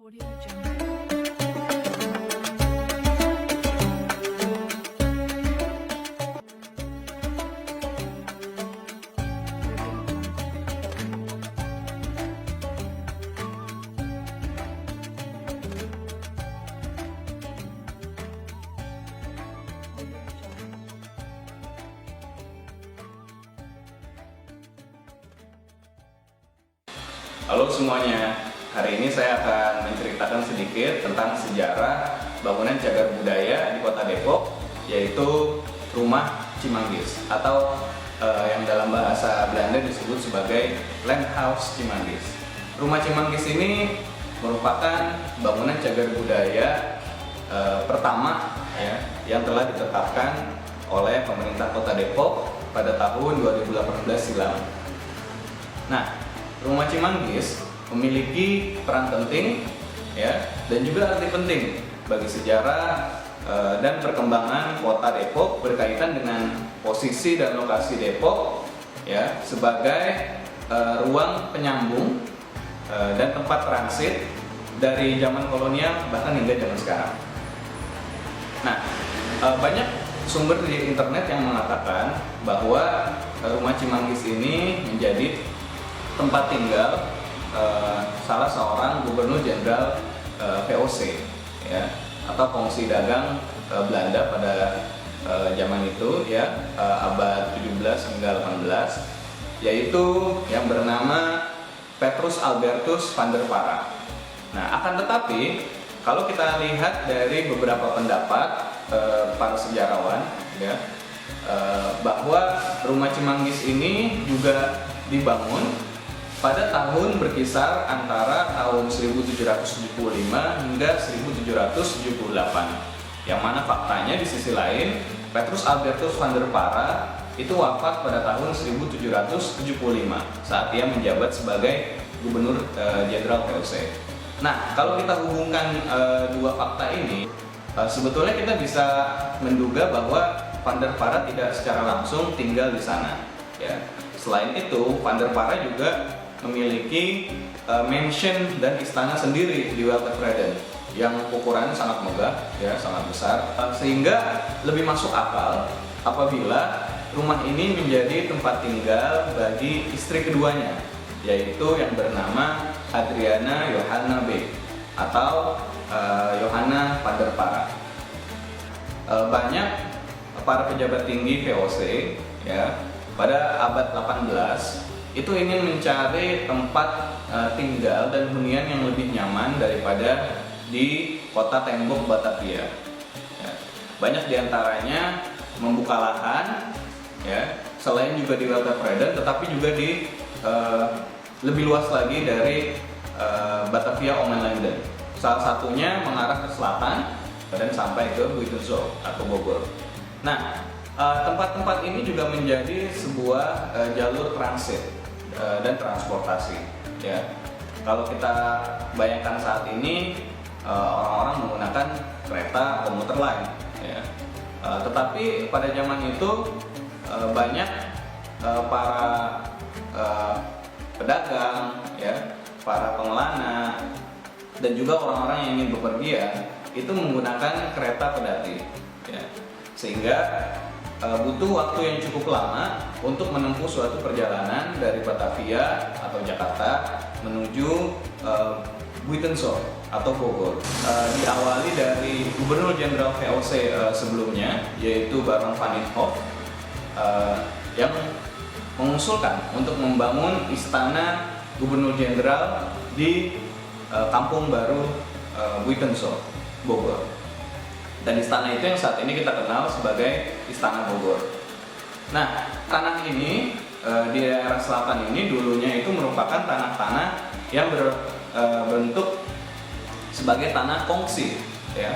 Halo semuanya, hari ini saya akan menceritakan sedikit tentang sejarah bangunan cagar budaya di Kota Depok, yaitu Rumah Cimanggis atau yang dalam bahasa Belanda disebut sebagai Landhuis Cimanggis. Rumah Cimanggis ini merupakan bangunan cagar budaya pertama ya, yang telah ditetapkan oleh pemerintah Kota Depok pada tahun 2018 silam. Nah, Rumah Cimanggis memiliki peran penting ya, dan juga arti penting bagi sejarah dan perkembangan Kota Depok berkaitan dengan posisi dan lokasi Depok ya, sebagai ruang penyambung dan tempat transit dari zaman kolonial bahkan hingga zaman sekarang. Nah, banyak sumber di internet yang mengatakan bahwa Rumah Cimanggis ini menjadi tempat tinggal salah seorang gubernur jenderal VOC ya, atau Kongsi Dagang Belanda pada zaman itu ya, abad 17 hingga 18, yaitu yang bernama Petrus Albertus van der Para. Nah, akan tetapi kalau kita lihat dari beberapa pendapat para sejarawan ya, bahwa Rumah Cimanggis ini juga dibangun pada tahun berkisar antara tahun 1775 hingga 1778, yang mana faktanya di sisi lain Petrus Albertus van der Para itu wafat pada tahun 1775 saat ia menjabat sebagai gubernur jenderal VOC. Nah, kalau kita hubungkan dua fakta ini, sebetulnya kita bisa menduga bahwa van der Para tidak secara langsung tinggal di sana ya. Selain itu, van der Para juga memiliki mansion dan istana sendiri di Weltevreden yang ukurannya sangat megah ya, sangat besar, sehingga lebih masuk akal apabila rumah ini menjadi tempat tinggal bagi istri keduanya, yaitu yang bernama Adriana Johanna B atau Johanna van der Para. Banyak para pejabat tinggi VOC ya, pada abad 18 itu ingin mencari tempat tinggal dan hunian yang lebih nyaman daripada di kota tembok Batavia ya. Banyak diantaranya membuka lahan ya, selain juga di Weltevreden, tetapi juga di lebih luas lagi dari Batavia Omenlanden. Salah satunya mengarah ke selatan dan sampai ke Buitenzorg atau Bogor. Nah, tempat-tempat ini juga menjadi sebuah jalur transit dan transportasi ya. Kalau kita bayangkan saat ini orang-orang menggunakan kereta komuter lain ya. Tetapi pada zaman itu banyak para pedagang ya, para pengelana dan juga orang-orang yang ingin bepergian itu menggunakan kereta pedati ya. Sehingga butuh waktu yang cukup lama untuk menempuh suatu perjalanan dari Batavia atau Jakarta menuju Buitenzorg atau Bogor. Diawali dari Gubernur Jenderal VOC sebelumnya, yaitu Baron van Inhofe, yang mengusulkan untuk membangun istana Gubernur Jenderal di Kampung Baru Buitenzorg, Bogor. Dan istana itu yang saat ini kita kenal sebagai Istana Bogor. Nah, tanah ini di daerah selatan ini dulunya itu merupakan tanah-tanah yang berbentuk sebagai tanah kongsi ya,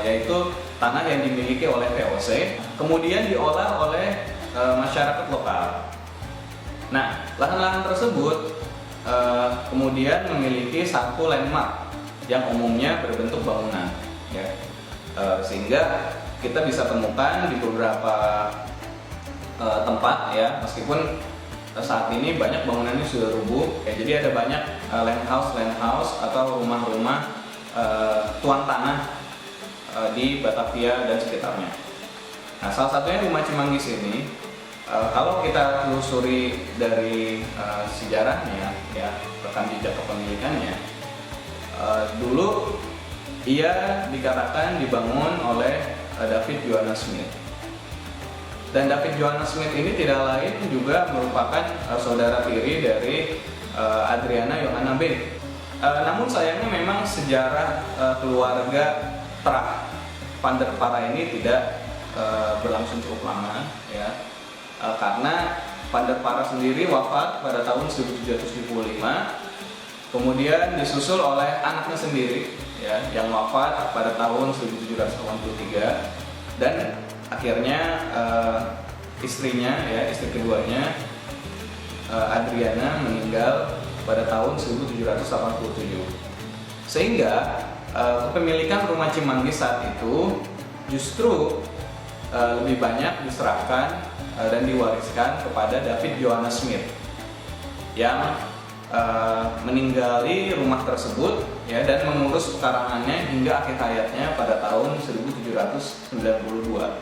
yaitu tanah yang dimiliki oleh VOC, kemudian diolah oleh masyarakat lokal. Nah, lahan-lahan tersebut kemudian memiliki satu landmark yang umumnya berbentuk bangunan ya. Sehingga kita bisa temukan di beberapa tempat ya, meskipun saat ini banyak bangunannya sudah rubuh ya, jadi ada banyak land house atau rumah-rumah tuan tanah di Batavia dan sekitarnya. Nah, salah satunya Rumah Cimanggis ini, kalau kita telusuri dari sejarahnya, ya, rekam jejak kepemilikannya, dulu ia dikatakan dibangun oleh David Johannes Smith. Dan David Johannes Smith ini tidak lain juga merupakan saudara tiri dari Adriana Johanna B. Namun sayangnya memang sejarah keluarga Trah van der Para ini tidak berlangsung cukup lama, ya, karena van der Para sendiri wafat pada tahun 1775, kemudian disusul oleh anaknya sendiri, ya, yang wafat pada tahun 1783, dan akhirnya istrinya, ya, istri keduanya Adriana meninggal pada tahun 1787. Sehingga kepemilikan Rumah Cimanggis saat itu justru lebih banyak diserahkan dan diwariskan kepada David Johannes Smith yang meninggali rumah tersebut, ya, dan mengurus pekarangannya hingga akhir hayatnya pada tahun 1792.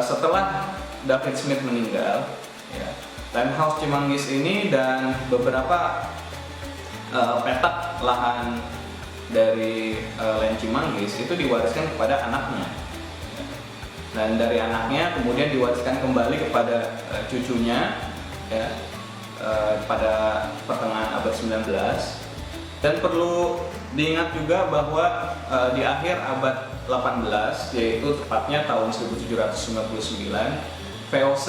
Setelah David Smith meninggal, ya, land house Cimanggis ini dan beberapa petak lahan dari land Cimanggis itu diwariskan kepada anaknya, dan dari anaknya kemudian diwariskan kembali kepada cucunya, ya, pada pertengahan abad 19. Dan perlu diingat juga bahwa di akhir abad 18, yaitu tepatnya tahun 1799, VOC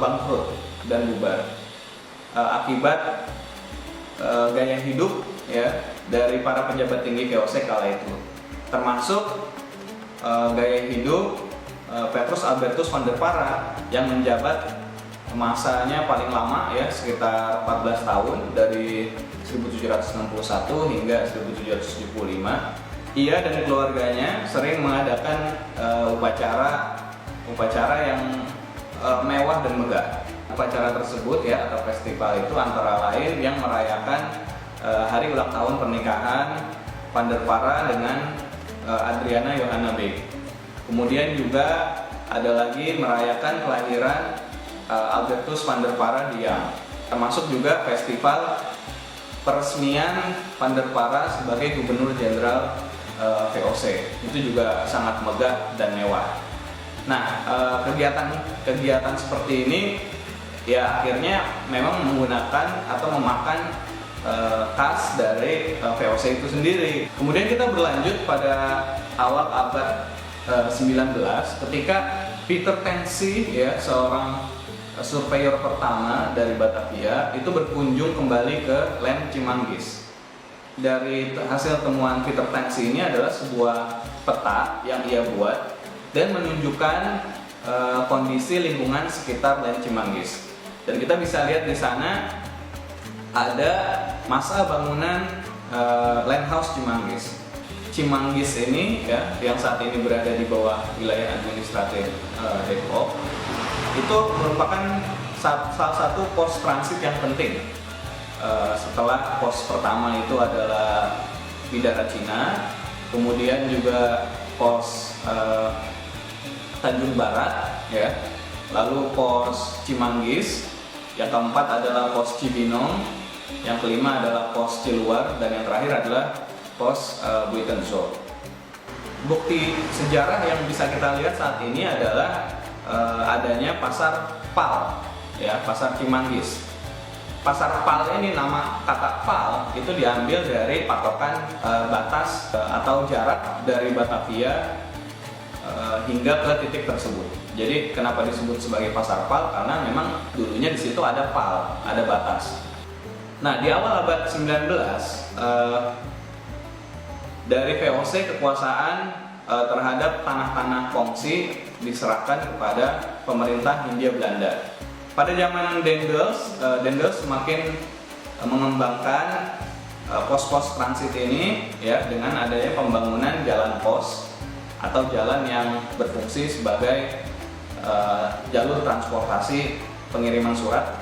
bangkrut dan bubar akibat gaya hidup, ya, dari para pejabat tinggi VOC kala itu, termasuk gaya hidup Petrus Albertus van der Para yang menjabat masanya paling lama, ya, sekitar 14 tahun dari 1761 hingga 1775. Ia dan keluarganya sering mengadakan upacara yang mewah dan megah. Upacara tersebut, ya, atau festival itu antara lain yang merayakan hari ulang tahun pernikahan van der Para dengan Adriana Johanna B. Kemudian juga ada lagi merayakan kelahiran Albertus van der Para Diam, termasuk juga festival peresmian van der Para sebagai Gubernur Jenderal VOC. Itu juga sangat megah dan mewah. Nah, kegiatan seperti ini, ya, akhirnya memang menggunakan atau memakan kas dari VOC itu sendiri. Kemudian kita berlanjut pada awal abad 19 ketika Peter Tensi, ya, seorang surveyor pertama dari Batavia, itu berkunjung kembali ke land Cimanggis. Dari hasil temuan Peter Tensi ini adalah sebuah peta yang ia buat dan menunjukkan kondisi lingkungan sekitar land Cimanggis. Dan kita bisa lihat di sana ada masa bangunan land house Cimanggis. Cimanggis ini, ya, yang saat ini berada di bawah wilayah administratif Depok, itu merupakan salah satu pos transit yang penting. Setelah pos pertama itu adalah Bidara Cina, kemudian juga pos Tanjung Barat, ya, lalu pos Cimanggis, yang keempat adalah pos Cibinong, yang kelima adalah pos Ciluar, dan yang terakhir adalah pos Buitenzorg. Bukti sejarah yang bisa kita lihat saat ini adalah adanya pasar Pal, ya, pasar Cimanggis. Pasar Pal ini, nama kata Pal itu diambil dari patokan batas atau jarak dari Batavia hingga ke titik tersebut. Jadi kenapa disebut sebagai pasar Pal? Karena memang dulunya di situ ada pal, ada batas. Nah, di awal abad 19 dari VOC kekuasaan terhadap tanah-tanah kongsi diserahkan kepada pemerintah Hindia Belanda. Pada zaman Dendels semakin mengembangkan pos-pos transit ini, ya, dengan adanya pembangunan jalan pos atau jalan yang berfungsi sebagai jalur transportasi pengiriman surat.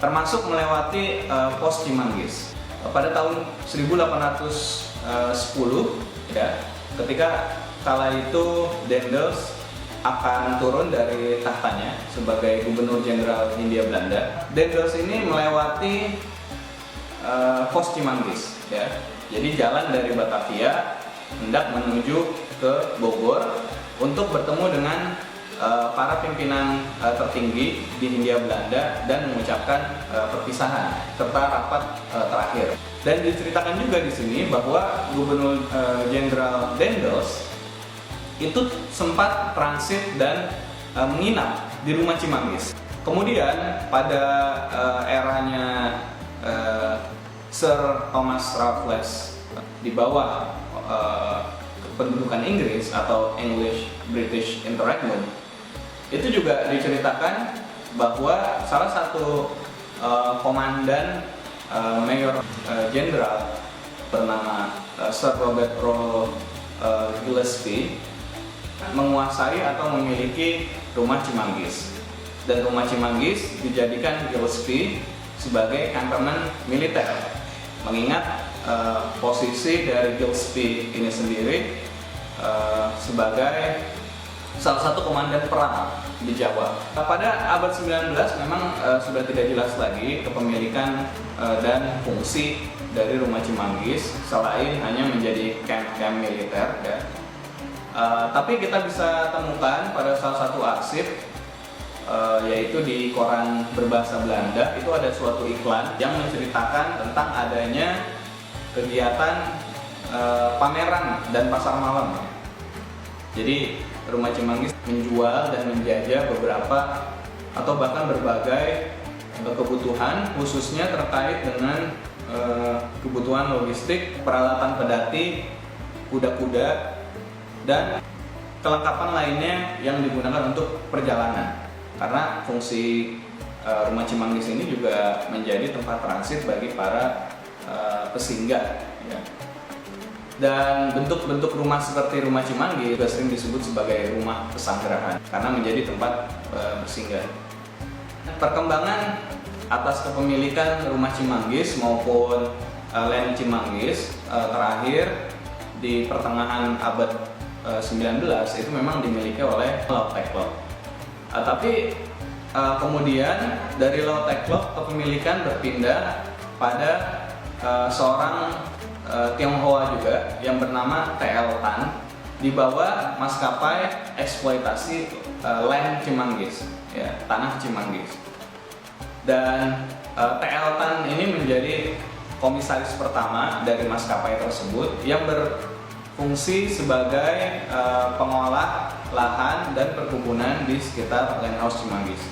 termasuk melewati Pos Cimanggis. Pada tahun 1810 ya, ketika kala itu Daendels akan turun dari tahtanya sebagai Gubernur Jenderal Hindia Belanda. Daendels ini melewati Pos Cimanggis ya. Jadi jalan dari Batavia hendak menuju ke Bogor untuk bertemu dengan para pimpinan tertinggi di Hindia Belanda dan mengucapkan perpisahan serta rapat terakhir. Dan diceritakan juga di sini bahwa Gubernur Jenderal Daendels itu sempat transit dan menginap di rumah Cimanggis. Kemudian pada eranya Sir Thomas Raffles di bawah pendudukan Inggris atau English British Interregnum, itu juga diceritakan bahwa salah satu komandan Mayor Jenderal bernama Sir Robert Rollo Gillespie menguasai atau memiliki rumah Cimanggis, dan rumah Cimanggis dijadikan Gillespie sebagai kantonmen militer, mengingat posisi dari Gillespie ini sendiri sebagai salah satu komandan perang di Jawa. Pada abad 19 memang sudah tidak jelas lagi kepemilikan dan fungsi dari rumah Cimanggis selain hanya menjadi camp-camp militer ya. Tapi kita bisa temukan pada salah satu arsip yaitu di koran berbahasa Belanda itu ada suatu iklan yang menceritakan tentang adanya kegiatan pameran dan pasar malam. Jadi rumah Cimanggis menjual dan menjajah beberapa atau bahkan berbagai kebutuhan, khususnya terkait dengan kebutuhan logistik, peralatan pedati, kuda-kuda, dan kelengkapan lainnya yang digunakan untuk perjalanan. Karena fungsi rumah Cimanggis ini juga menjadi tempat transit bagi para pesinggah ya. Dan bentuk-bentuk rumah seperti rumah Cimanggis juga sering disebut sebagai rumah pesanggerahan karena menjadi tempat bersinggah. Perkembangan atas kepemilikan rumah Cimanggis maupun land Cimanggis terakhir di pertengahan abad 19 itu memang dimiliki oleh Laut Teklok. Tapi kemudian dari Laut Teklok kepemilikan berpindah pada seorang Tionghoa juga yang bernama TL Tan di bawah maskapai eksploitasi land Cimanggis, ya, tanah Cimanggis. Dan TL Tan ini menjadi komisaris pertama dari maskapai tersebut yang berfungsi sebagai pengolah lahan dan perkebunan di sekitar Land House Cimanggis.